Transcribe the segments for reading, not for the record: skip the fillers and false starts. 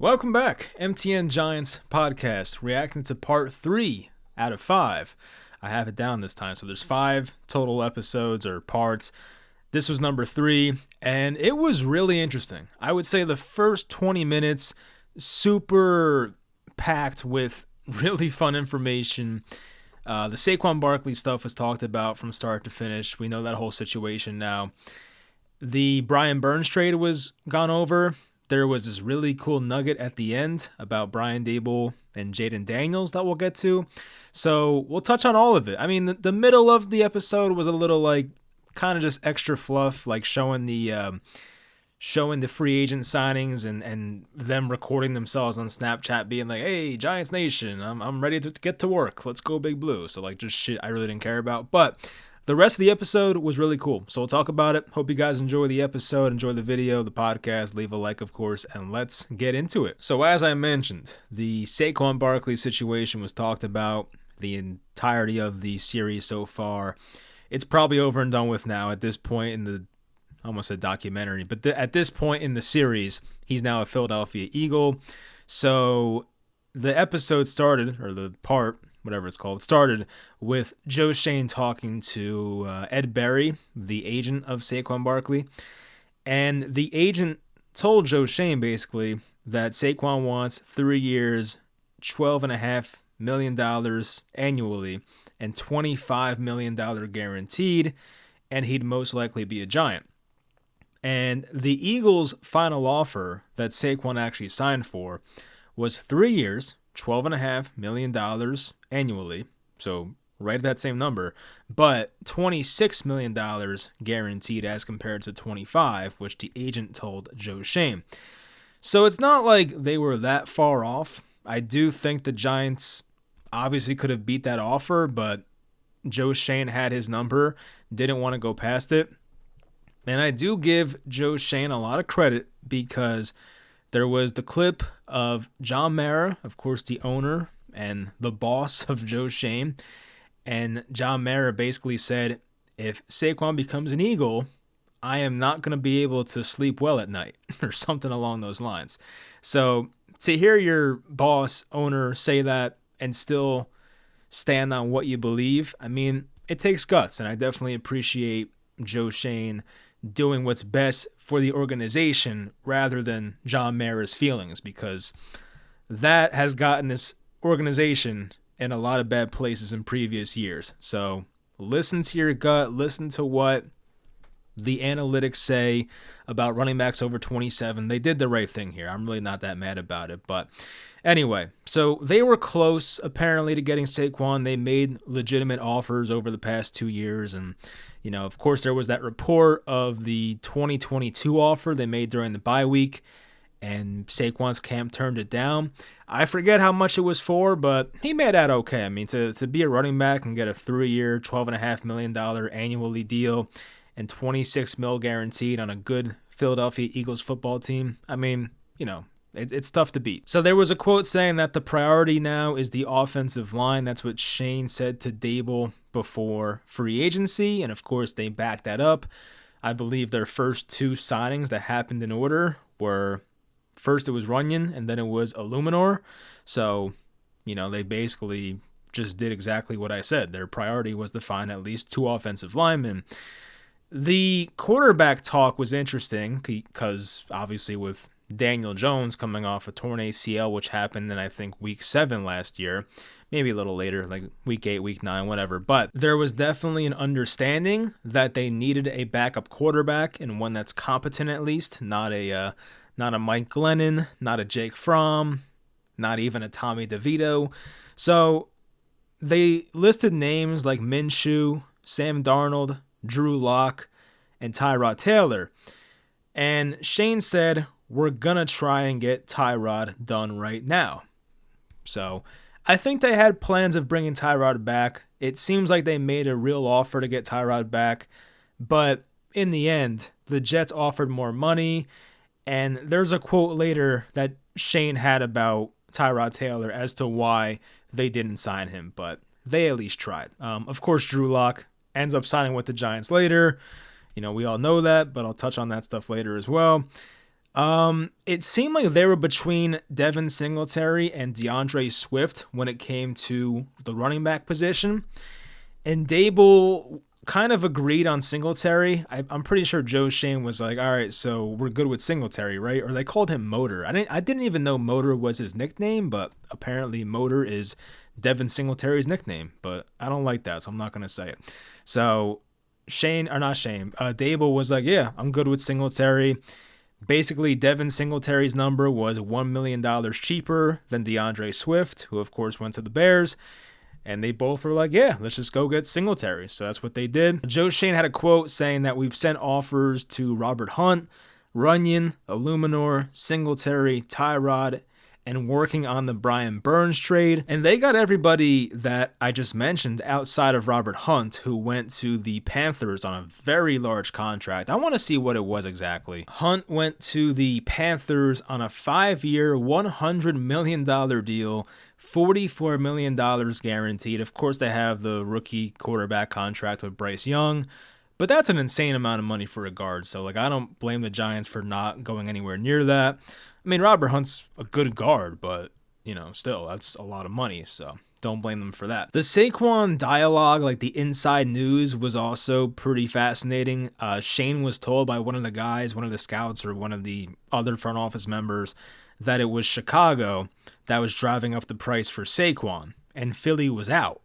Welcome back, MTN Giants podcast, reacting to part 3 out of 5. I have it down this time, so there's 5 total episodes or parts. This was number 3, and it was really interesting. I would say the first 20 minutes, super packed with really fun information. The Saquon Barkley stuff was talked about from start to finish. We know that whole situation now. The Brian Burns trade was gone over. There was this really cool nugget at the end about Brian Dable and Jaden Daniels that we'll get to. So we'll touch on all of it. I mean, the middle of the episode was a little kind of just extra fluff, like showing the free agent signings and them recording themselves on Snapchat being like, hey, Giants Nation, I'm ready to get to work. Let's go Big Blue. So just shit I really didn't care about. But the rest of the episode was really cool. So we'll talk about it. Hope you guys enjoy the episode, enjoy the video, the podcast. Leave a like, of course, and let's get into it. So as I mentioned, the Saquon Barkley situation was talked about the entirety of the series so far. It's probably over and done with now at this point in the, I almost said documentary, but at this point in the series, he's now a Philadelphia Eagle. So the episode started, or the part, whatever it's called, started with Joe Schoen talking to Ed Berry, the agent of Saquon Barkley. And the agent told Joe Schoen basically that Saquon wants 3 years, $12.5 million annually, and $25 million guaranteed, and he'd most likely be a Giant. And the Eagles' final offer that Saquon actually signed for was 3 years, $12.5 million annually, so right at that same number, but $26 million guaranteed as compared to 25, which the agent told Joe Schoen. So it's not like they were that far off. I do think the Giants obviously could have beat that offer, but Joe Schoen had his number, didn't want to go past it. And I do give Joe Schoen a lot of credit because there was the clip of John Mara, of course, the owner and the boss of Joe Schoen. And John Mara basically said, if Saquon becomes an Eagle, I am not going to be able to sleep well at night, or something along those lines. So to hear your boss, owner, say that and still stand on what you believe, I mean, it takes guts. And I definitely appreciate Joe Schoen doing what's best for the organization rather than John Mara's feelings, because that has gotten this organization in a lot of bad places in previous years. So listen to your gut, listen to what the analytics say about running backs over 27. They did the right thing here. I'm really not that mad about it. But anyway, so they were close apparently to getting Saquon. They made legitimate offers over the past 2 years. And, of course, there was that report of the 2022 offer they made during the bye week, and Saquon's camp turned it down. I forget how much it was for, but he made out okay. I mean, to be a running back and get a 3-year, $12.5 million annually deal and $26 million guaranteed on a good Philadelphia Eagles football team, I mean, it's tough to beat. So there was a quote saying that the priority now is the offensive line. That's what Schoen said to Dable before free agency, and of course they backed that up. I believe their first 2 signings that happened in order were, first it was Runyon and then it was Illuminor. So, they basically just did exactly what I said. Their priority was to find at least 2 offensive linemen. The quarterback talk was interesting because obviously with Daniel Jones coming off a torn ACL, which happened in, I think, week 7 last year, maybe a little later, like week 8, week 9, whatever. But there was definitely an understanding that they needed a backup quarterback, and one that's competent at least, not a Mike Glennon, not a Jake Fromm, not even a Tommy DeVito. So they listed names like Minshew, Sam Darnold, Drew Lock, and Tyrod Taylor. And Shane said, we're going to try and get Tyrod done right now. So I think they had plans of bringing Tyrod back. It seems like they made a real offer to get Tyrod back. But in the end, the Jets offered more money. And there's a quote later that Shane had about Tyrod Taylor as to why they didn't sign him. But they at least tried. Of course, Drew Lock ends up signing with the Giants later. We all know that, but I'll touch on that stuff later as well. It seemed like they were between Devin Singletary and DeAndre Swift when it came to the running back position. And Dable kind of agreed on Singletary. I'm pretty sure Joe Schoen was like, all right, so we're good with Singletary, right? Or they called him Motor. I didn't even know Motor was his nickname, but apparently Motor is Devin Singletary's nickname. But I don't like that, so I'm not going to say it. So Dable was like, yeah, I'm good with Singletary. Basically, Devin Singletary's number was $1 million cheaper than DeAndre Swift, who of course went to the Bears. And they both were like, yeah, let's just go get Singletary. So that's what they did. Joe Schoen had a quote saying that we've sent offers to Robert Hunt, Runyon, Illuminor, Singletary, Tyrod, and working on the Brian Burns trade. And they got everybody that I just mentioned outside of Robert Hunt, who went to the Panthers on a very large contract. I want to see what it was exactly. Hunt went to the Panthers on a 5-year, $100 million deal, $44 million guaranteed. Of course, they have the rookie quarterback contract with Bryce Young, but that's an insane amount of money for a guard. So, I don't blame the Giants for not going anywhere near that. I mean, Robert Hunt's a good guard, but, still, that's a lot of money, so don't blame them for that. The Saquon dialogue, the inside news, was also pretty fascinating. Shane was told by one of the guys, one of the scouts, or one of the other front office members, that it was Chicago that was driving up the price for Saquon, and Philly was out,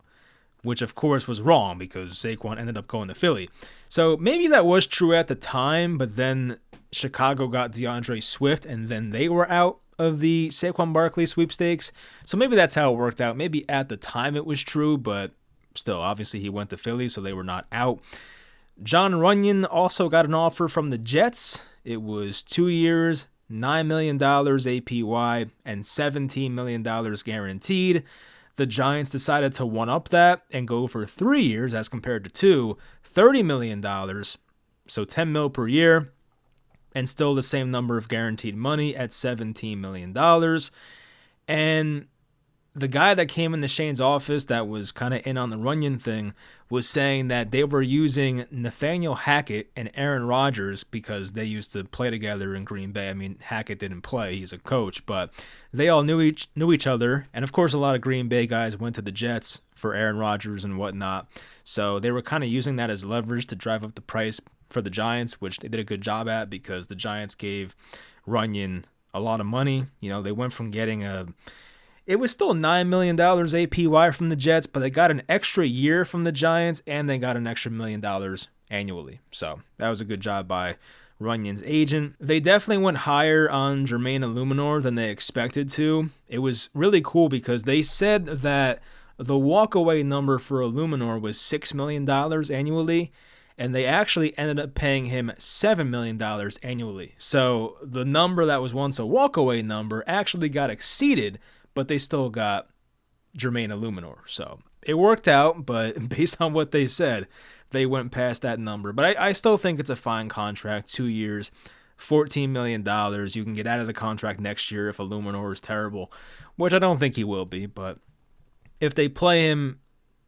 which of course was wrong because Saquon ended up going to Philly. So maybe that was true at the time, but then Chicago got DeAndre Swift, and then they were out of the Saquon Barkley sweepstakes. So maybe that's how it worked out. Maybe at the time it was true, but still, obviously he went to Philly, so they were not out. John Runyon also got an offer from the Jets. It was 2 years, $9 million APY, and $17 million guaranteed. The Giants decided to one-up that and go for 3 years as compared to 2, $30 million, so $10 mil per year, and still the same number of guaranteed money at $17 million. And the guy that came into Shane's office that was kind of in on the Runyon thing was saying that they were using Nathaniel Hackett and Aaron Rodgers because they used to play together in Green Bay. I mean, Hackett didn't play, he's a coach, but they all knew each other. And of course, a lot of Green Bay guys went to the Jets for Aaron Rodgers and whatnot. So they were kind of using that as leverage to drive up the price for the Giants, which they did a good job at because the Giants gave Runyon a lot of money. They went from getting it was still $9 million APY from the Jets, but they got an extra year from the Giants, and they got an extra $1 million annually. So that was a good job by Runyon's agent. They definitely went higher on Jermaine Illuminor than they expected to. It was really cool because they said that the walkaway number for Illuminor was $6 million annually, and they actually ended up paying him $7 million annually. So the number that was once a walkaway number actually got exceeded, but they still got Jermaine Illuminor. So it worked out, but based on what they said, they went past that number. But I still think it's a fine contract, 2 years, $14 million. You can get out of the contract next year if Illuminor is terrible, which I don't think he will be. But if they play him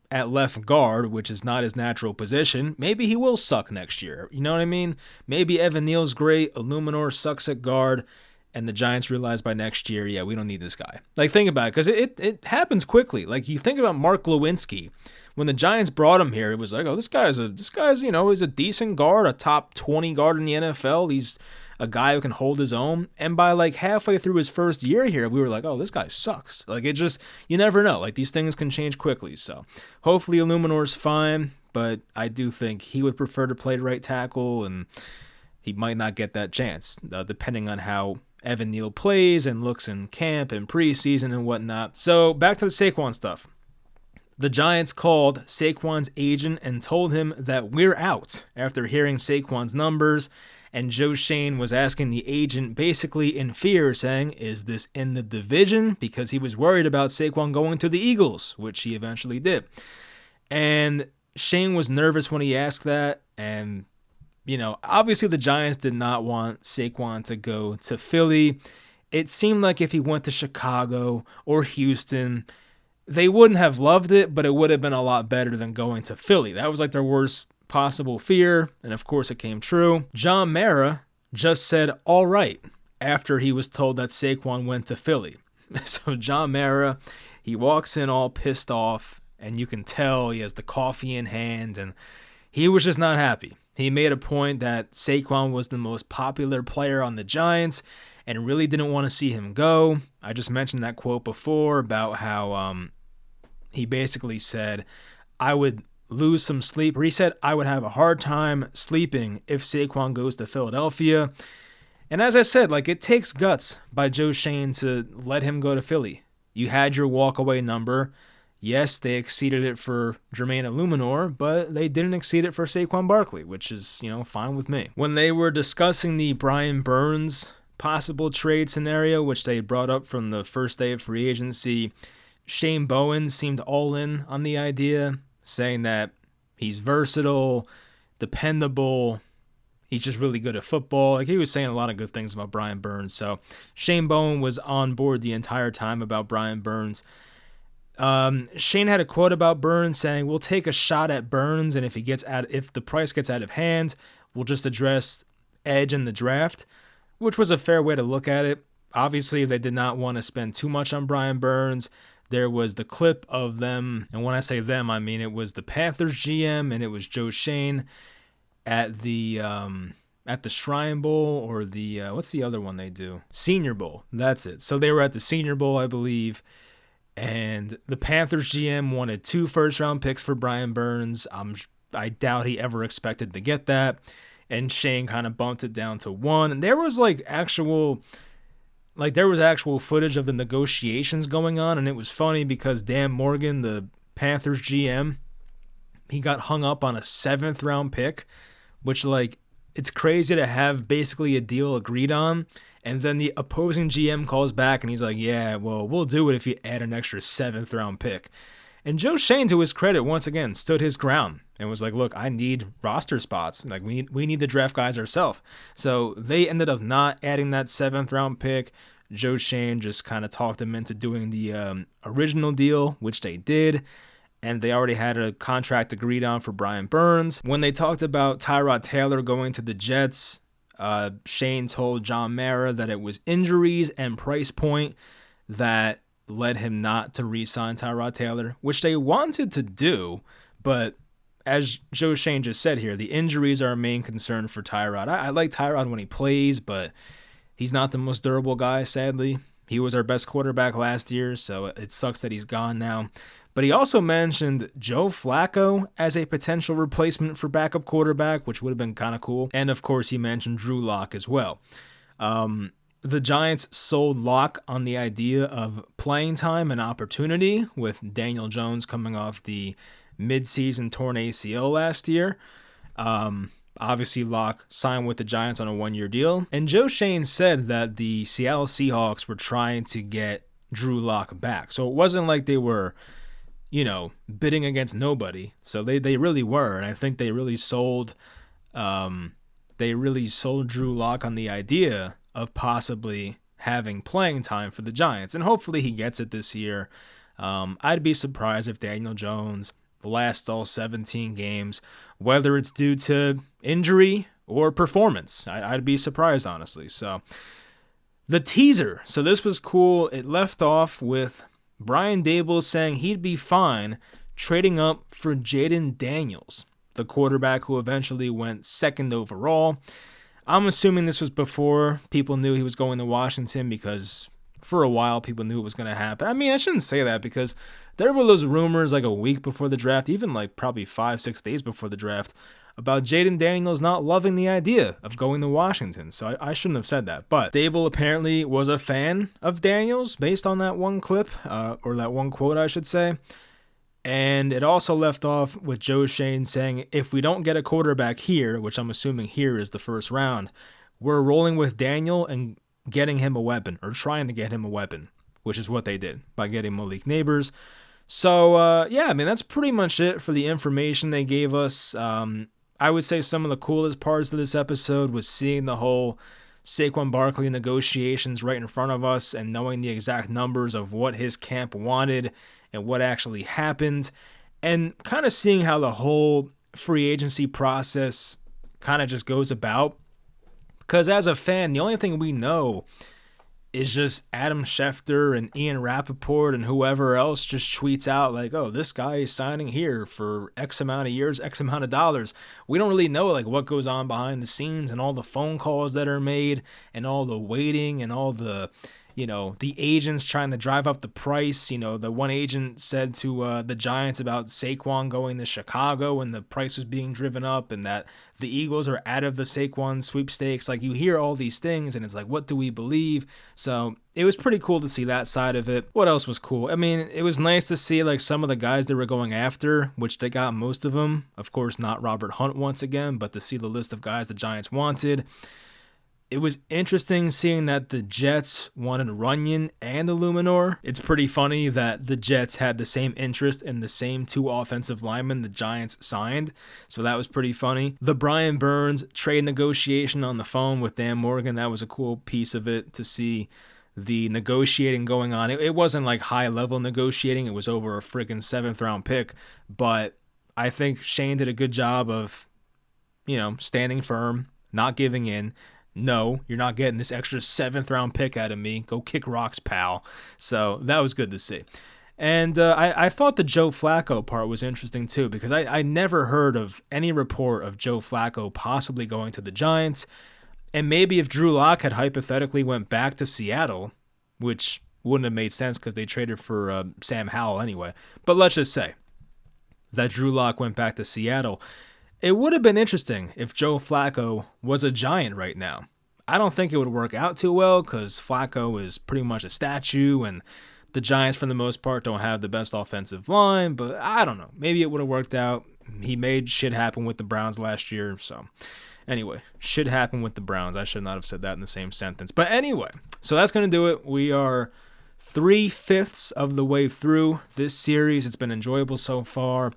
at left guard, which is not his natural position, maybe he will suck next year. You know what I mean? Maybe Evan Neal's great, Illuminor sucks at guard, and the Giants realize by next year, yeah, we don't need this guy. Think about it, because it happens quickly. You think about Mark Lewinsky. When the Giants brought him here, it was like, oh, this guy's is a decent guard, a top 20 guard in the NFL. He's a guy who can hold his own. And by halfway through his first year here, we were like, oh, this guy sucks. You never know. These things can change quickly. So hopefully Illuminor's fine, but I do think he would prefer to play right tackle, and he might not get that chance, depending on how Evan Neal plays and looks in camp and preseason and whatnot. So back to the Saquon stuff. The Giants called Saquon's agent and told him that we're out after hearing Saquon's numbers, and Joe Schoen was asking the agent basically in fear, saying, is this in the division? Because he was worried about Saquon going to the Eagles, which he eventually did. And Schoen was nervous when he asked that, and obviously the Giants did not want Saquon to go to Philly. It seemed like if he went to Chicago or Houston, they wouldn't have loved it, but it would have been a lot better than going to Philly. That was their worst possible fear, and of course it came true. John Mara just said, all right, after he was told that Saquon went to Philly. So John Mara, he walks in all pissed off, and you can tell he has the coffee in hand, and he was just not happy. He made a point that Saquon was the most popular player on the Giants and really didn't want to see him go. I just mentioned that quote before about how he basically said, I would lose some sleep, or he said, I would have a hard time sleeping if Saquon goes to Philadelphia. And as I said, like, it takes guts by Joe Schoen to let him go to Philly. You had your walkaway number. Yes, they exceeded it for Jermaine Illuminor, but they didn't exceed it for Saquon Barkley, which is, fine with me. When they were discussing the Brian Burns possible trade scenario, which they brought up from the first day of free agency, Shane Bowen seemed all in on the idea, saying that he's versatile, dependable, he's just really good at football. Like, he was saying a lot of good things about Brian Burns. So Shane Bowen was on board the entire time about Brian Burns. Shane had a quote about Burns saying, we'll take a shot at Burns, and if the price gets out of hand, we'll just address edge in the draft, which was a fair way to look at it. Obviously, they did not want to spend too much on Brian Burns. There was the clip of them, and when I say them, I mean it was the Panthers GM and it was Joe Schoen at the Shrine Bowl, or the what's the other one they do? Senior Bowl. That's it. So they were at the Senior Bowl, I believe, and the Panthers GM wanted 2 first-round picks for Brian Burns. I doubt he ever expected to get that, and Shane kind of bumped it down to 1. And there was actual footage of the negotiations going on, and it was funny because Dan Morgan, the Panthers GM, he got hung up on a 7th round pick, which, it's crazy to have basically a deal agreed on, and then the opposing GM calls back and he's like, yeah, well, we'll do it if you add an extra 7th round pick. And Joe Schoen, to his credit, once again, stood his ground and was like, look, I need roster spots. Like, we need to draft guys ourselves. So they ended up not adding that 7th round pick. Joe Schoen just kind of talked them into doing the original deal, which they did. And they already had a contract agreed on for Brian Burns. When they talked about Tyrod Taylor going to the Jets, Shane told John Mara that it was injuries and price point that led him not to re-sign Tyrod Taylor, which they wanted to do, but as Joe Schoen just said here, the injuries are a main concern for Tyrod. I like Tyrod when he plays, but he's not the most durable guy, sadly. He was our best quarterback last year, so it sucks that he's gone now. But he also mentioned Joe Flacco as a potential replacement for backup quarterback, which would have been kind of cool. And, of course, he mentioned Drew Lock as well. The Giants sold Lock on the idea of playing time and opportunity, with Daniel Jones coming off the midseason torn ACL last year. Obviously, Lock signed with the Giants on a 1-year deal. And Joe Schoen said that the Seattle Seahawks were trying to get Drew Lock back. So it wasn't like they were, bidding against nobody. So they really were. And I think they really sold Drew Lock on the idea of possibly having playing time for the Giants. And hopefully he gets it this year. I'd be surprised if Daniel Jones lasts all 17 games, whether it's due to injury or performance. I'd be surprised, honestly. So the teaser. So this was cool. It left off with Brian Daboll saying he'd be fine trading up for Jaden Daniels, the quarterback who eventually went 2nd overall. I'm assuming this was before people knew he was going to Washington, because for a while people knew it was going to happen. I mean, I shouldn't say that, because there were those rumors a week before the draft, even probably 5-6 days before the draft, about Jaden Daniels not loving the idea of going to Washington. So I shouldn't have said that. But Daboll apparently was a fan of Daniels based on that one clip, or that one quote, I should say. And it also left off with Joe Schoen saying, if we don't get a quarterback here, which I'm assuming here is the first round, we're rolling with Daniel and getting him a weapon, or trying to get him a weapon, which is what they did by getting Malik Neighbors. So, that's pretty much it for the information they gave us. I would say some of the coolest parts of this episode was seeing the whole Saquon Barkley negotiations right in front of us and knowing the exact numbers of what his camp wanted and what actually happened, and kind of seeing how the whole free agency process kind of just goes about. Because as a fan, the only thing we know is just Adam Schefter and Ian Rappaport and whoever else just tweets out like, oh, this guy is signing here for X amount of years, X amount of dollars. We don't really know like what goes on behind the scenes and all the phone calls that are made and all the waiting and all the, the agents trying to drive up the price. The one agent said to the Giants about Saquon going to Chicago and the price was being driven up and that the Eagles are out of the Saquon sweepstakes. Like, you hear all these things and it's like, what do we believe? So it was pretty cool to see that side of it. What else was cool? I mean, it was nice to see like some of the guys they were going after, which they got most of them. Of course, not Robert Hunt once again, but to see the list of guys the Giants wanted. It was interesting seeing that the Jets wanted Runyon and Illuminor. It's pretty funny that the Jets had the same interest in the same two offensive linemen the Giants signed, so that was pretty funny. The Brian Burns trade negotiation on the phone with Dan Morgan, that was a cool piece of it to see the negotiating going on. It wasn't like high-level negotiating. It was over a friggin' 7th-round pick, but I think Shane did a good job of, standing firm, not giving in. No, you're not getting this extra 7th-round pick out of me. Go kick rocks, pal. So that was good to see. And I thought the Joe Flacco part was interesting too, because I never heard of any report of Joe Flacco possibly going to the Giants. And maybe if Drew Lock had hypothetically went back to Seattle, which wouldn't have made sense because they traded for Sam Howell anyway. But let's just say that Drew Lock went back to Seattle. It would have been interesting if Joe Flacco was a Giant right now. I don't think it would work out too well because Flacco is pretty much a statue and the Giants, for the most part, don't have the best offensive line, but I don't know. Maybe it would have worked out. He made shit happen with the Browns last year, so anyway, shit happened with the Browns. I should not have said that in the same sentence. But anyway, so that's going to do it. We are 3/5 of the way through this series. It's been enjoyable so far.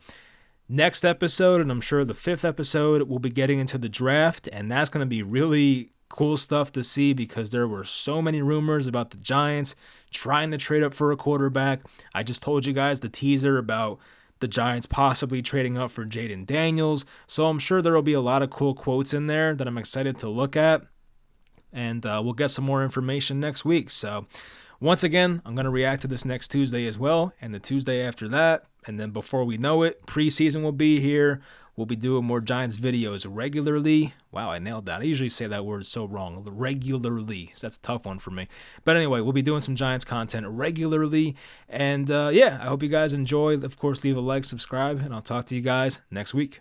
Next episode, and I'm sure the 5th episode, we'll be getting into the draft, and that's going to be really cool stuff to see because there were so many rumors about the Giants trying to trade up for a quarterback. I just told you guys the teaser about the Giants possibly trading up for Jaden Daniels, so I'm sure there will be a lot of cool quotes in there that I'm excited to look at, and we'll get some more information next week. So once again, I'm going to react to this next Tuesday as well, and the Tuesday after that. And then before we know it, preseason will be here. We'll be doing more Giants videos regularly. Wow, I nailed that. I usually say that word so wrong. Regularly. So that's a tough one for me. But anyway, we'll be doing some Giants content regularly. And I hope you guys enjoy. Of course, leave a like, subscribe, and I'll talk to you guys next week.